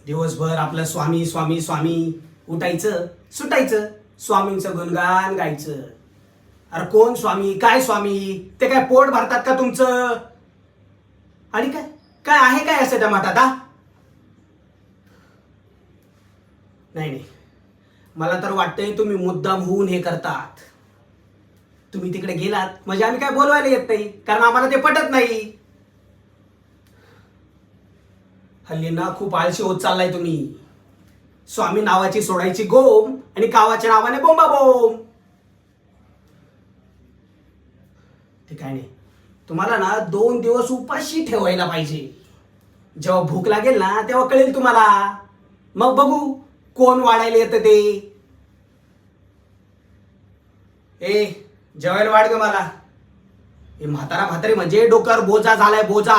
दिवसभर आपलं स्वामी स्वामी स्वामी, उठायचं सुटायचं, स्वामींचं गुणगान गायचं. अरे कोण स्वामी, काय स्वामी, ते काय पोट भरतात का तुमचं? आणि काय काय आहे काय असं त्या मठात? नाही नाही, मला तर वाटतंय तुम्ही मुद्दाम होऊन हे करतात. तुम्ही तिकडे गेलात म्हणजे आम्ही काय बोलवायला येत नाही, कारण आम्हाला ते पटत नाही. हल्ली ना खूप आळशी होत चाललाय तुम्ही. स्वामी नावाची सोडायची गोम आणि कावाच्या नावाने बोंबा बोंब. ते काय नाही, तुम्हाला ना 2 दिवस उपाशी ठेवायला पाहिजे. जेव्हा भूक लागेल ना तेव्हा कळेल तुम्हाला. मग बघू कोण वाढायला येतं ते. ए जेवायला वाढ ग मला. हे म्हातारा म्हातारी म्हणजे डोक्यावर बोजा झालाय, बोजा.